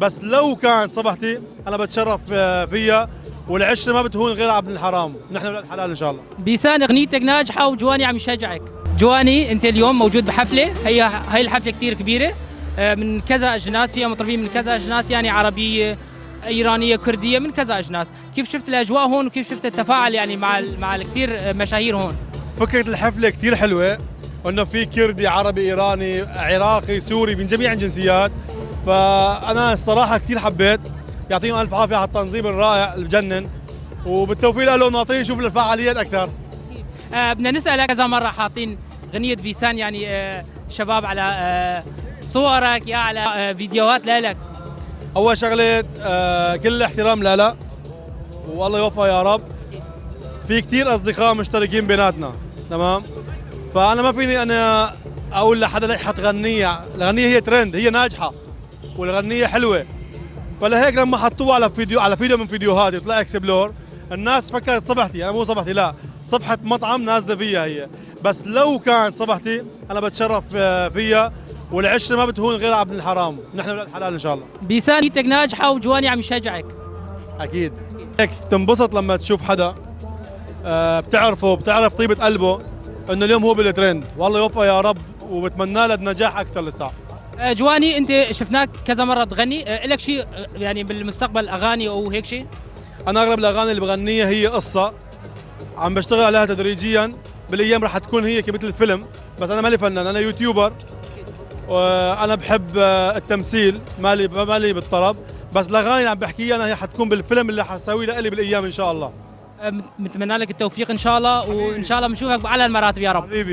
بس لو كانت صبحتي انا بتشرف فيها، والعشره ما بتهون غير عبد الحرام، نحن اولاد حلال ان شاء الله. بيسان اغنيتك ناجحه وجواني عم يشجعك. جواني انت اليوم موجود بحفله، هي الحفله كثير كبيره، من كذا اجناس، فيها مطربين من كذا اجناس، يعني عربيه ايرانيه كرديه، من كذا اجناس. كيف شفت الاجواء هون وكيف شفت التفاعل يعني مع الكثير مشاهير هون؟ فكره الحفله كثير حلوه، انه في كردي عربي ايراني عراقي سوري من جميع الجنسيات، فانا الصراحه كثير حبيت. يعطيهم الف عافيه على التنظيم الرائع اللي بجنن، وبالتوفيق لهم، ناطرين نشوف الفعاليات اكثر. بدنا نسالك كذا مره، حاطين غنيه بيسان يعني شباب على صورك يا على فيديوهات لك. اول شغله كل الاحترام لا والله يوفقه يا رب. في كثير اصدقاء مشتركين بيناتنا، تمام؟ فانا ما فيني انا اقول لحدا ليش حتغنيها، الغنيه هي ترند، هي ناجحه والغنيه حلوه. فلهيك لما حطوها على فيديو من فيديوهاتي وطلع اكسبلور، الناس فكرت صبحتي، انا مو صبحتي، لا، صفحه مطعم نازله فيها هي. بس لو كانت صبحتي انا بتشرف فيها، والعشره ما بتهون غير عبد الحرام، نحن اولاد حلال ان شاء الله. بيسان اغنيتك ناجحه وجواني عم يشجعك. اكيد هيك تنبسط لما تشوف حدا بتعرفه، بتعرف طيبه قلبه انه اليوم هو بالترند، والله يوفقه يا رب، وبتمنى له النجاح اكثر لسه. جواني انت شفناك كذا مره تغني، لك شيء يعني بالمستقبل اغاني او هيك شيء؟ انا اغلب الاغاني اللي بغنيها هي قصه عم بشتغل عليها تدريجيا، بالايام رح تكون هي كمثل فيلم. بس انا مالي فنان، انا يوتيوبر، وانا بحب التمثيل، مالي بالطرب. بس الاغاني اللي عم بحكيها انا هي حتكون بالفيلم اللي حسويه لإلي بالايام ان شاء الله. متمنى لك التوفيق ان شاء الله، وان شاء الله بنشوفك على المراتب يا رب. حبيبي.